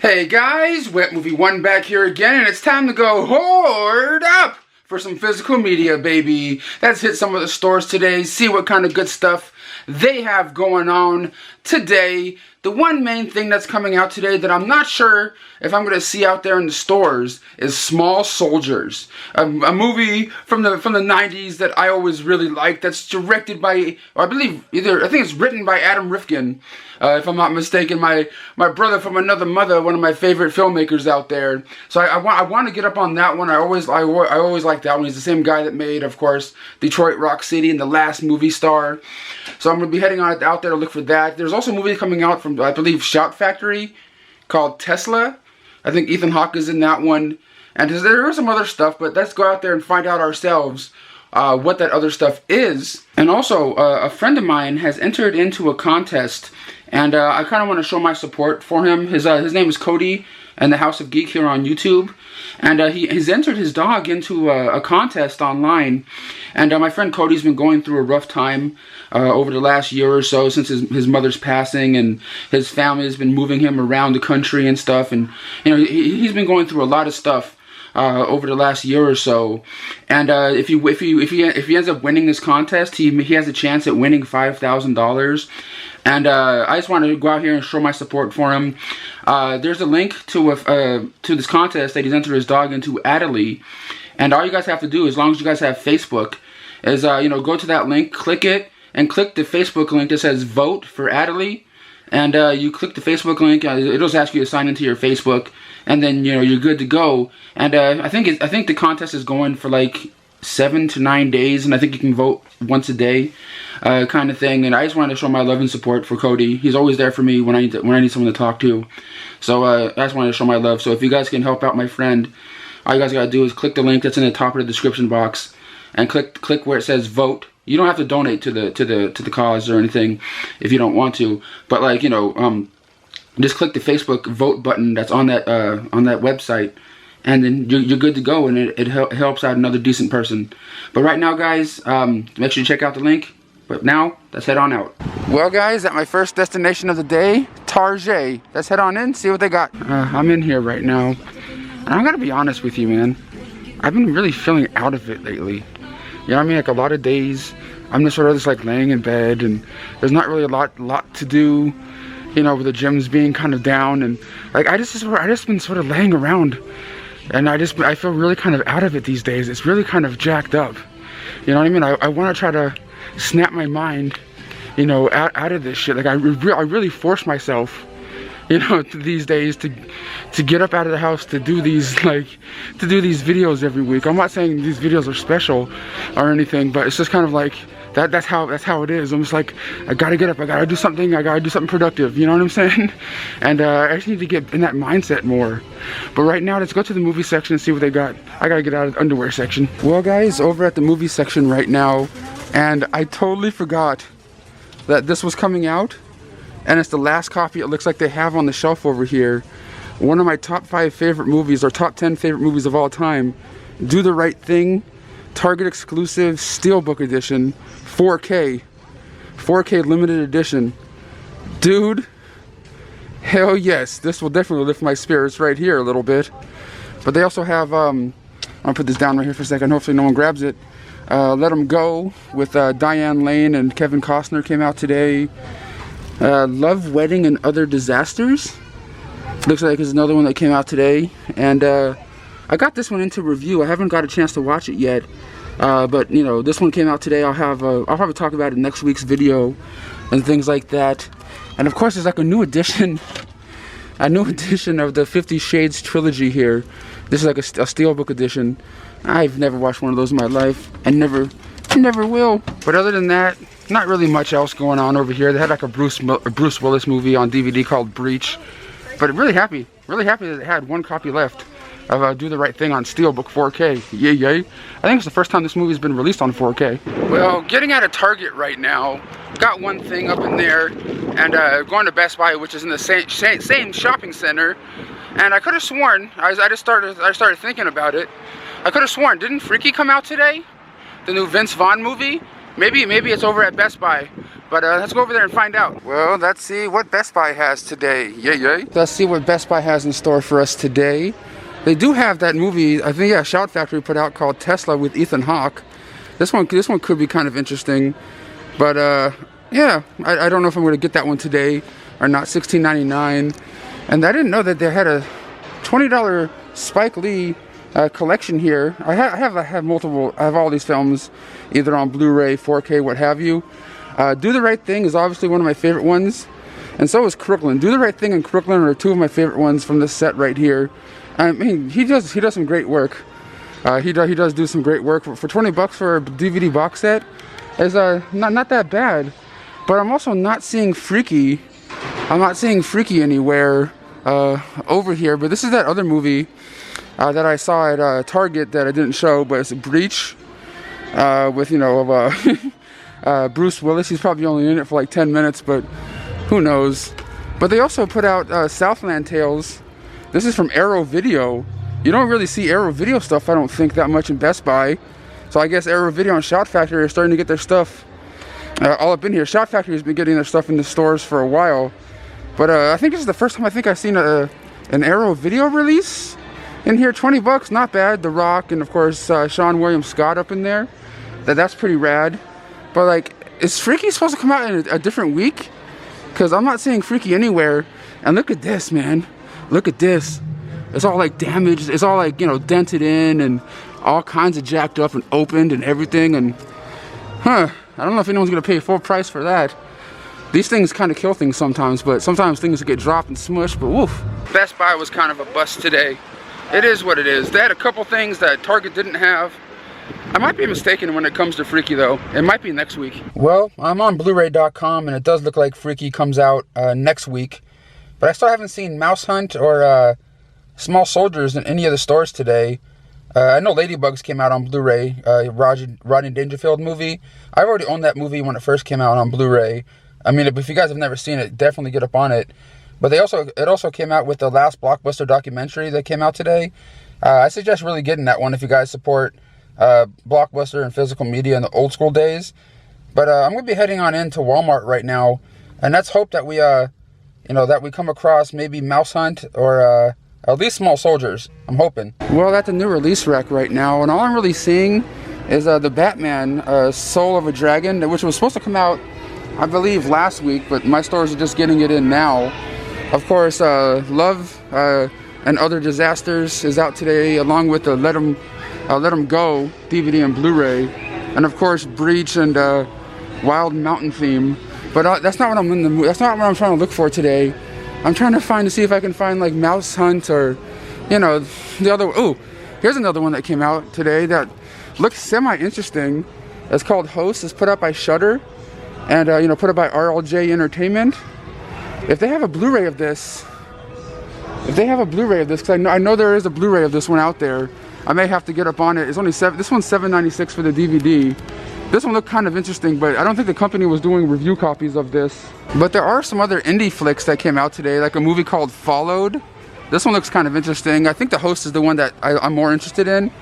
Hey guys, Wet Movie 1 back here again, and it's time to go hoard up for some physical media, baby. Let's hit some of the stores today, see what kind of good stuff they have going on today. The one main thing that's coming out today that I'm not sure if I'm going to see out there in the stores is Small Soldiers, a movie from the 90s that I always really liked. That's directed by, or I think it's written by Adam Rifkin, if I'm not mistaken. My brother from another mother, one of my favorite filmmakers out there. So I want to get up on that one. I always like that one. He's the same guy that made, of course, Detroit Rock City and The Last Movie Star. So I'm going to be heading out there to look for that. There's also a movie coming out from, I believe, Shout Factory called Tesla. I think Ethan Hawke is in that one. And there is some other stuff, but let's go out there and find out ourselves what that other stuff is. And also, a friend of mine has entered into a contest, and I kind of want to show my support for him. His name is Cody, and the House of Geek here on YouTube. And he's entered his dog into a contest online. And my friend Cody's been going through a rough time over the last year or so since his mother's passing, and his family has been moving him around the country and stuff. And you know, he's been going through a lot of stuff over the last year or so. And if he ends up winning this contest, he has a chance at winning $5,000. And I just want to go out here and show my support for him. There's a link to this contest that he's entered his dog into, Adderley. And all you guys have to do, as long as you guys have Facebook, is go to that link, click it, and click the Facebook link that says Vote for Adderley. And you click the Facebook link. It'll just ask you to sign into your Facebook, and then you're good to go. And I think the contest is going for like 7 to 9 days, and I think you can vote once a day, kind of thing. And I just wanted to show my love and support for Cody. He's always there for me when I need someone to talk to. So I just wanted to show my love. So if you guys can help out my friend, all you guys gotta do is click the link that's in the top of the description box, and click where it says Vote. You don't have to donate to the cause or anything if you don't want to, but just click the Facebook vote button that's on that website, and then you're good to go, and it helps out another decent person. But right now, guys, make sure you check out the link. But now, let's head on out. Well, guys, at my first destination of the day, Target. Let's head on in, see what they got. I'm in here right now, and I'm gonna be honest with you, man. I've been really feeling out of it lately. You know what I mean? Like, a lot of days, I'm just sort of like laying in bed, and there's not really a lot to do. With the gyms being kind of down, and like I just been sort of laying around, and I feel really kind of out of it these days. It's really kind of jacked up. You know what I mean? I want to try to snap my mind, out of this shit. Like I really force myself, these days to get up out of the house to do these videos every week. I'm not saying these videos are special or anything, but it's just kind of like that's how it is. I'm just like, I gotta get up, I gotta do something productive, you know what I'm saying? And I just need to get in that mindset more. But right now, let's go to the movie section and see what they got. I gotta get out of the underwear section. Well, guys, over at the movie section right now, and I totally forgot that this was coming out, and it's the last copy it looks like they have on the shelf over here. One of my top 5 favorite movies, or top 10 favorite movies of all time, Do the Right Thing, Target exclusive Steelbook edition, 4K limited edition. Dude, hell yes, this will definitely lift my spirits right here a little bit. But they also have, I'll put this down right here for a second, hopefully no one grabs it. Let 'Em Go with Diane Lane and Kevin Costner came out today. Love, Wedding, and Other Disasters looks like it's another one that came out today. And I got this one into review. I haven't got a chance to watch it yet, but this one came out today. I'll probably talk about it in next week's video and things like that. And of course, there's like a new edition of the 50 Shades Trilogy here. This is like a steelbook edition. I've never watched one of those in my life, and never will. But other than that, not really much else going on over here. They had like a Bruce Willis movie on DVD called Breach. But really happy that they had one copy left of Do the Right Thing on Steelbook 4K. Yay. I think it's the first time this movie's been released on 4K. Well, getting out of Target right now, got one thing up in there, and going to Best Buy, which is in the same shopping center. And I could have sworn, I started thinking about it. I could have sworn, didn't Freaky come out today? The new Vince Vaughn movie? Maybe it's over at Best Buy. But let's go over there and find out. Well, let's see what Best Buy has today. Yay. Let's see what Best Buy has in store for us today. They do have that movie, I think, yeah, Shout Factory put out, called Tesla with Ethan Hawke. This one could be kind of interesting. But yeah, I don't know if I'm going to get that one today or not. $16.99. And I didn't know that they had a $20 Spike Lee collection here. I have multiple. I have all these films, either on Blu-ray, 4K, what have you. Do the Right Thing is obviously one of my favorite ones, and so is Crooklyn. Do the Right Thing and Crooklyn are two of my favorite ones from this set right here. I mean, he does some great work. He does do some great work for 20 bucks for a DVD box set. Is not that bad, but I'm also not seeing Freaky. I'm not seeing Freaky anywhere over here. But this is that other movie that I saw at Target that I didn't show, but it's Breach with, you know, Bruce Willis. He's probably only in it for like 10 minutes, but who knows. But they also put out Southland Tales. This is from Arrow Video. You don't really see Arrow Video stuff, I don't think, that much in Best Buy. So I guess Arrow Video and Shout Factory are starting to get their stuff all up in here. Shout Factory has been getting their stuff in the stores for a while. But I think this is the first time I think I've seen an Arrow Video release in here. 20 bucks, not bad. The Rock and, of course, Sean William Scott up in there. That's pretty rad. But, like, is Freaky supposed to come out in a different week? Because I'm not seeing Freaky anywhere. And look at this, man. Look at this. It's all, like, damaged. It's all, like, you know, dented in and all kinds of jacked up and opened and everything. And, I don't know if anyone's going to pay full price for that. These things kind of kill things sometimes, but sometimes things get dropped and smushed, but woof. Best Buy was kind of a bust today. It is what it is. They had a couple things that Target didn't have. I might be mistaken when it comes to Freaky, though. It might be next week. Well, I'm on Blu-ray.com, and it does look like Freaky comes out next week. But I still haven't seen Mouse Hunt or Small Soldiers in any of the stores today. I know Ladybugs came out on Blu-ray, Rodney Dangerfield movie. I've already owned that movie when it first came out on Blu-ray. I mean, if you guys have never seen it, definitely get up on it. But it also came out with the last Blockbuster documentary that came out today. I suggest really getting that one if you guys support Blockbuster and physical media in the old school days. But I'm going to be heading on into Walmart right now. And let's hope that we, that we come across maybe Mouse Hunt or at least Small Soldiers. I'm hoping. Well, that's a new release rack right now. And all I'm really seeing is the Batman Soul of a Dragon, which was supposed to come out, I believe, last week, but my stores are just getting it in now. Of course, Love and Other Disasters is out today, along with the Let 'Em Go DVD and Blu-ray, and of course Breach and Wild Mountain Theme. But that's not what I'm in the mood. That's not what I'm trying to look for today. I'm trying to see if I can find like Mouse Hunt or, the other. Oh, here's another one that came out today that looks semi-interesting. It's called Host. It's put out by Shudder. And, put it by RLJ Entertainment. If they have a Blu-ray of this, because I know there is a Blu-ray of this one out there, I may have to get up on it. It's only this one's $7.96 for the DVD. This one looked kind of interesting, but I don't think the company was doing review copies of this. But there are some other indie flicks that came out today, like a movie called Followed. This one looks kind of interesting. I think The Host is the one that I'm more interested in,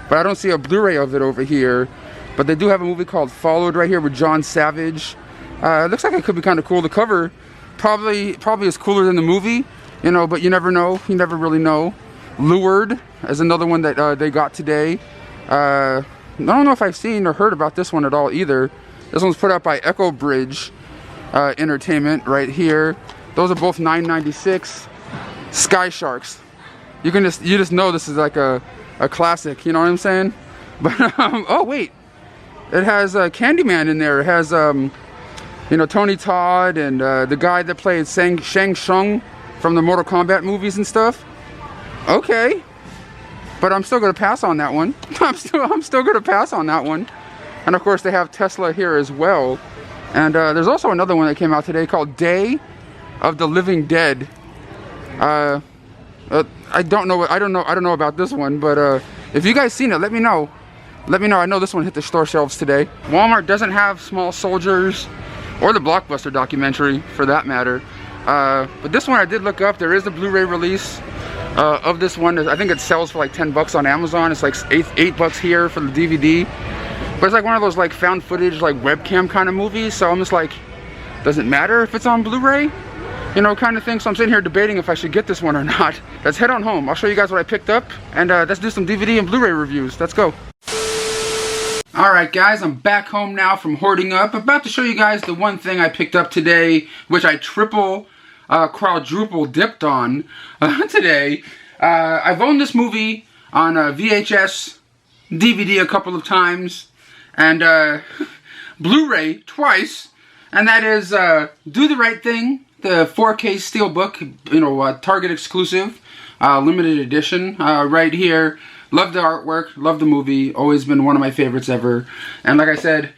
but I don't see a Blu-ray of it over here. But they do have a movie called Followed right here with John Savage. It looks like it could be kind of cool. The cover probably is cooler than the movie, but you never know. You never really know. Lured is another one that they got today. I don't know if I've seen or heard about this one at all either. This one's put out by Echo Bridge Entertainment right here. Those are both $9.96. Sky Sharks. You just know this is like a classic. You know what I'm saying? But oh wait. It has Candyman in there. It has, Tony Todd and the guy that played Shang Tsung from the Mortal Kombat movies and stuff. Okay. But I'm still going to pass on that one. I'm still going to pass on that one. And, of course, they have Tesla here as well. And there's also another one that came out today called Day of the Living Dead. I don't know about this one, but if you guys seen it, let me know. Let me know. I know this one hit the store shelves today. Walmart doesn't have Small Soldiers or the Blockbuster documentary, for that matter. But this one I did look up. There is a Blu-ray release of this one. I think it sells for like 10 bucks on Amazon. It's like $8 here for the DVD. But it's like one of those like found footage, like webcam kind of movies. So I'm just like, does it matter if it's on Blu-ray? You know, kind of thing. So I'm sitting here debating if I should get this one or not. Let's head on home. I'll show you guys what I picked up, and let's do some DVD and Blu-ray reviews. Let's go. Alright guys, I'm back home now from hoarding up. About to show you guys the one thing I picked up today, which I quadruple dipped on today. I've owned this movie on VHS, DVD a couple of times, and Blu-ray twice, and that is Do the Right Thing, the 4K Steelbook, you know, Target exclusive, limited edition, right here. Love the artwork, love the movie, always been one of my favorites ever. And like I said,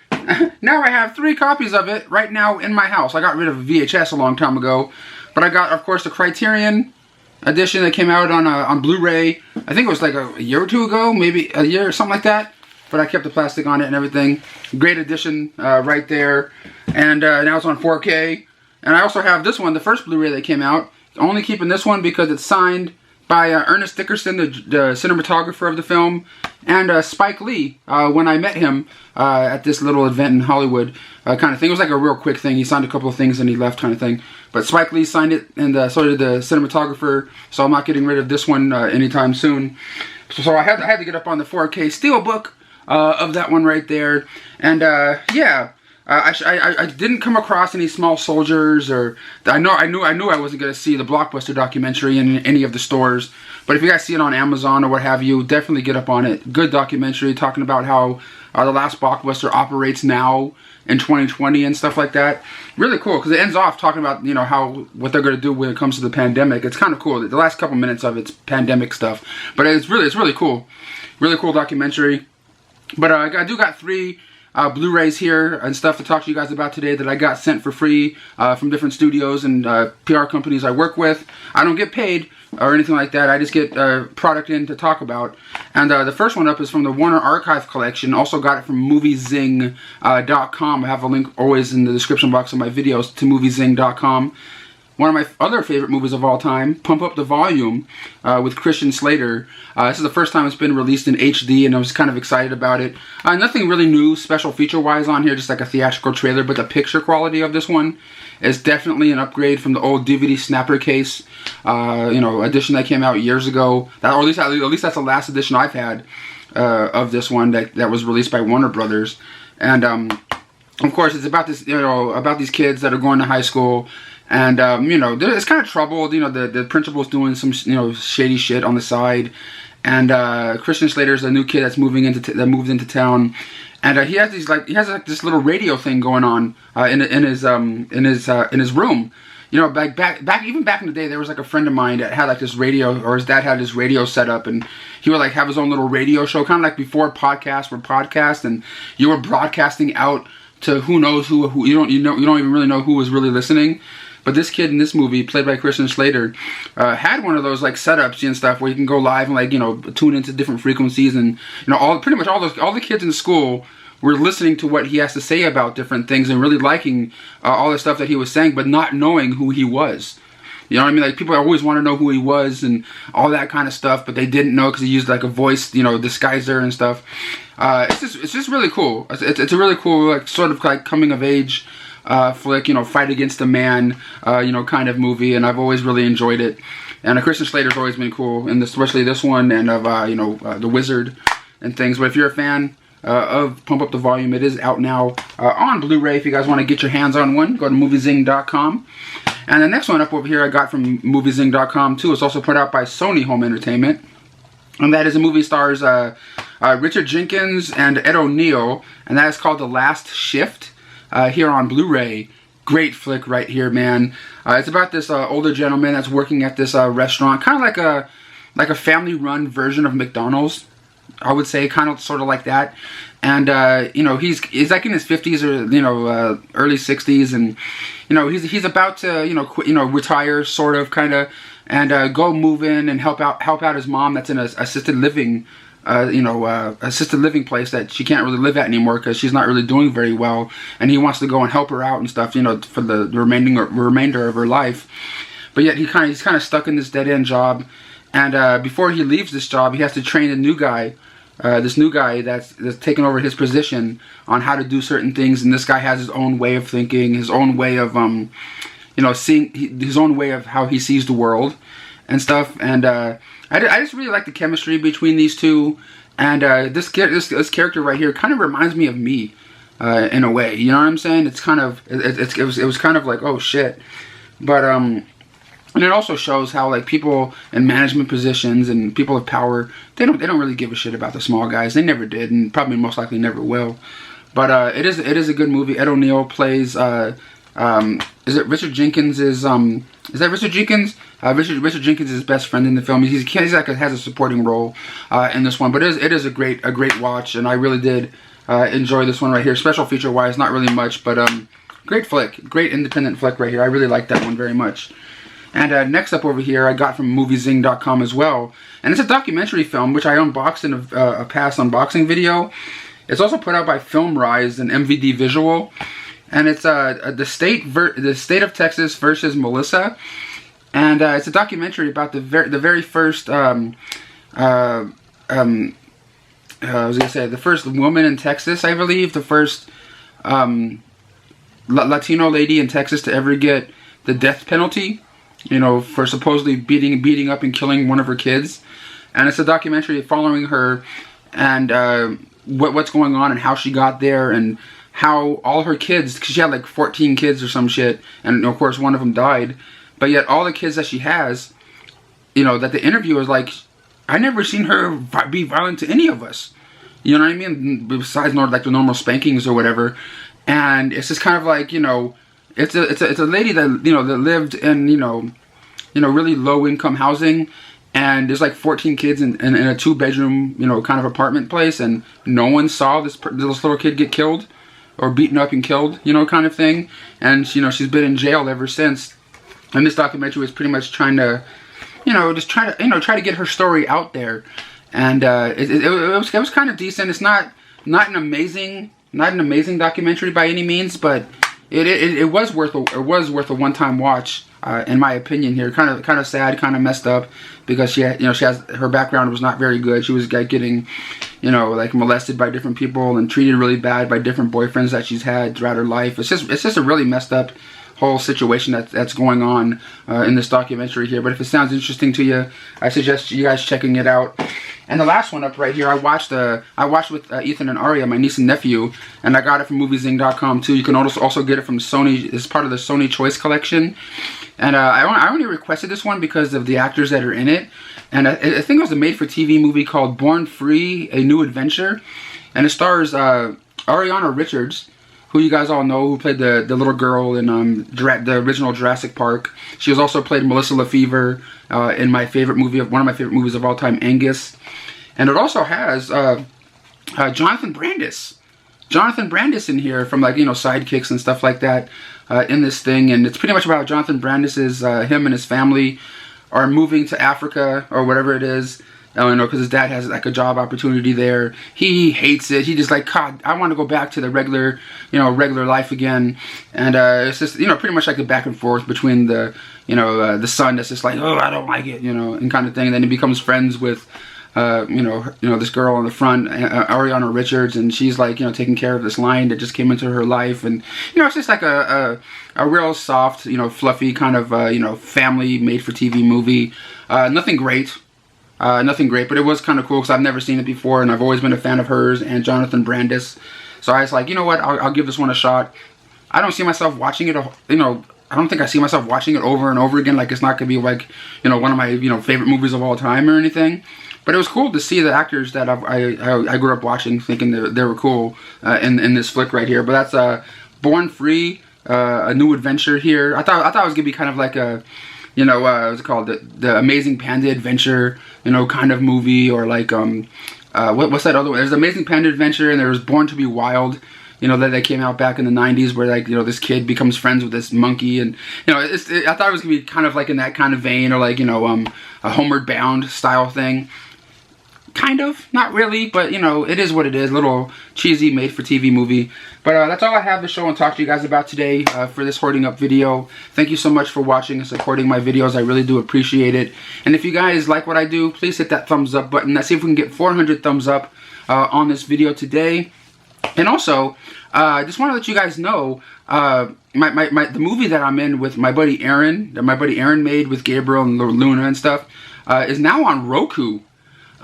now I have 3 copies of it right now in my house. I got rid of VHS a long time ago, but I got, of course, the Criterion edition that came out on Blu-ray. I think it was like a year or 2 ago, maybe a year or something like that. But I kept the plastic on it and everything. Great edition right there. And now it's on 4K. And I also have this one, the first Blu-ray that came out. Only keeping this one because it's signed by Ernest Dickerson, the cinematographer of the film, and Spike Lee, when I met him at this little event in Hollywood, kind of thing. It was like a real quick thing. He signed a couple of things and he left, kind of thing. But Spike Lee signed it, and so did the cinematographer, so I'm not getting rid of this one anytime soon. So I had to get up on the 4K Steelbook of that one right there. And yeah. I didn't come across any Small Soldiers, or I knew I wasn't going to see the Blockbuster documentary in any of the stores. But if you guys see it on Amazon or what have you, definitely get up on it. Good documentary talking about how the last Blockbuster operates now in 2020 and stuff like that. Really cool, because it ends off talking about, you know, what they're going to do when it comes to the pandemic. It's kind of cool. The last couple minutes of it's pandemic stuff, but it's really cool. Really cool documentary. But I do got 3 Blu-rays here and stuff to talk to you guys about today that I got sent for free from different studios and PR companies I work with. I don't get paid or anything like that. I just get product in to talk about. And the first one up is from the Warner Archive Collection. Also got it from moviezing.com. I have a link always in the description box of my videos to moviezing.com. One of my other favorite movies of all time, Pump Up the Volume, with Christian Slater. This is the first time it's been released in HD, and I was kind of excited about it. Nothing really new, special feature-wise on here, just like a theatrical trailer, but the picture quality of this one is definitely an upgrade from the old DVD snapper case, you know, edition that came out years ago. Or at least that's the last edition I've had of this one that was released by Warner Brothers. And of course, it's about this, you know, about these kids that are going to high school. And, you know, it's kind of troubled. You know, the principal's doing some, you know, shady shit on the side. And Christian Slater's a new kid that's moved into town. And he has this little radio thing going on in his room. You know, even back in the day, there was like a friend of mine that had like this radio, or his dad had his radio set up, and he would like have his own little radio show, kind of like before podcasts were podcasts, and you were broadcasting out to who knows who you don't even really know who was really listening. But this kid in this movie, played by Christian Slater, had one of those like setups and stuff where you can go live and like, you know, tune into different frequencies, and you know, pretty much all the kids in school were listening to what he has to say about different things and really liking all the stuff that he was saying, but not knowing who he was. You know what I mean? Like, people always want to know who he was and all that kind of stuff, but they didn't know because he used like a voice, you know, disguiser and stuff. It's just really cool. It's a really cool, like, sort of like coming of age flick, you know, fight against a man, you know, kind of movie, and I've always really enjoyed it. And Christian Slater's always been cool, and especially this one, and of you know, The Wizard and things. But if you're a fan of Pump Up the Volume, it is out now on Blu-ray. If you guys want to get your hands on one, go to moviezing.com. And the next one up over here I got from moviezing.com too. It's also put out by Sony Home Entertainment, and that is a movie stars Richard Jenkinks and Ed O'Neill, and that is called The Last Shift. Here on Blu-ray. Great flick right here, man. It's about this older gentleman that's working at this restaurant, kind of like a family-run version of McDonald's, I would say, kind of sort of like that. And you know, he's like in his 50s or, you know, early 60s, and you know, he's about to, you know, quit, you know, retire, sort of, kind of, and go move in and help out his mom that's in a assisted living. You know, assisted living place that she can't really live at anymore because she's not really doing very well, and he wants to go and help her out and stuff, you know, for the remainder of her life. But yet he's kind of stuck in this dead end job, and before he leaves this job, he has to train a new guy this new guy that's taken over his position on how to do certain things, and this guy has his own way of thinking, his own way of seeing, his own way of how he sees the world and stuff. And I just really like the chemistry between these two. And this character right here kind of reminds me of me in a way. You know what I'm saying? It's kind of it was kind of like, oh shit. But and it also shows how like people in management positions and people of power, they don't really give a shit about the small guys. They never did, and probably most likely never will. But it is a good movie. Ed O'Neill plays is it Richard Jenkinks is that Richard Jenkinks? Richard Jenkinks is his best friend in the film. He's like has a supporting role in this one, but it is a great watch, and I really did enjoy this one right here. Special feature wise, not really much, but great flick, great independent flick right here. I really like that one very much. And next up over here, I got from moviezing.com as well, and it's a documentary film which I unboxed in a past unboxing video. It's also put out by Film Rise and MVD Visual. And it's the state of Texas versus Melissa, and it's a documentary about the very first I was gonna say the first woman in Texas, I believe, the first Latino lady in Texas to ever get the death penalty, you know, for supposedly beating up and killing one of her kids. And it's a documentary following her and what's going on and how she got there, and how all her kids, because she had like 14 kids or some shit, and of course one of them died, but yet all the kids that she has, you know, that the interviewer is like, I never seen her be violent to any of us. You know what I mean? Besides like the normal spankings or whatever. And it's just kind of like, you know, it's a lady that, you know, that lived in, you know, really low income housing, and there's like 14 kids in a 2-bedroom, you know, kind of apartment place, and no one saw this little kid get killed or beaten up and killed, you know, kind of thing. And, you know, she's been in jail ever since. And this documentary was pretty much trying to, you know, just try to get her story out there. And it was kind of decent. It's not an amazing documentary by any means, but it was worth a one-time watch. In my opinion here, kind of sad, kind of messed up, because her background was not very good. She was like getting, you know, like molested by different people and treated really bad by different boyfriends that she's had throughout her life. It's just a really messed up whole situation that's going on in this documentary here. But if it sounds interesting to you, I suggest you guys checking it out. And the last one up right here, I watched with Ethan and Aria, my niece and nephew, and I got it from moviezing.com too. You can also get it from Sony. It's part of the Sony Choice collection. And I only requested this one because of the actors that are in it. And I think it was a made-for-TV movie called Born Free: A New Adventure. And it stars Ariana Richards, who you guys all know, who played the little girl in the original Jurassic Park. She was also played Melissa Lefevre in one of my favorite movies of all time, Angus. And it also has Jonathan Brandis. Jonathan Brandis in here from, like, you know, Sidekicks and stuff like that in this thing. And it's pretty much about Jonathan Brandis's, him and his family are moving to Africa or whatever it is. You know, because his dad has like a job opportunity there. He hates it. He just like, God, I want to go back to the regular life again. And it's just, you know, pretty much like the back and forth between the son that's just like, oh, I don't like it, you know, and kind of thing. And then he becomes friends with, this girl on the front, Ariana Richards, and she's like, you know, taking care of this lion that just came into her life. And, you know, it's just like a real soft, you know, fluffy kind of, family made-for-TV movie. Nothing great. But it was kind of cool because I've never seen it before, and I've always been a fan of hers and Jonathan Brandis. So I was like, you know what, I'll give this one a shot. I don't see myself watching it, you know, I don't think I see myself watching it over and over again. Like, it's not going to be like, you know, one of my, you know, favorite movies of all time or anything. But it was cool to see the actors that I grew up watching, thinking they were cool in this flick right here. But that's Born Free, A New Adventure here. I thought it was going to be kind of like a, you know, what's it called? The Amazing Panda Adventure, you know, kind of movie. Or like, what's that other one? There's Amazing Panda Adventure, and there was Born to be Wild, you know, that came out back in the 90s, where, like, you know, this kid becomes friends with this monkey. And, you know, I thought it was going to be kind of like in that kind of vein, or like, you know, a Homeward Bound style thing. Kind of, not really, but you know, it is what it is. A little cheesy made-for-TV movie. But that's all I have to show and talk to you guys about today for this hoarding up video. Thank you so much for watching and supporting my videos. I really do appreciate it. And if you guys like what I do, please hit that thumbs up button. Let's see if we can get 400 thumbs up on this video today. And also, I just want to let you guys know, the movie that I'm in with my buddy Aaron, that my buddy Aaron made with Gabriel and Luna and stuff, is now on Roku.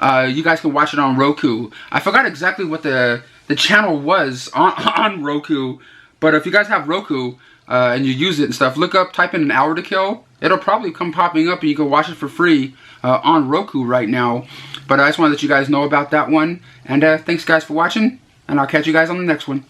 You guys can watch it on Roku. I forgot exactly what the channel was on Roku, but if you guys have Roku and you use it and stuff, look up, type in An Hour to Kill. It'll probably come popping up and you can watch it for free on Roku right now. But I just want to let you guys know about that one. And thanks guys for watching, and I'll catch you guys on the next one.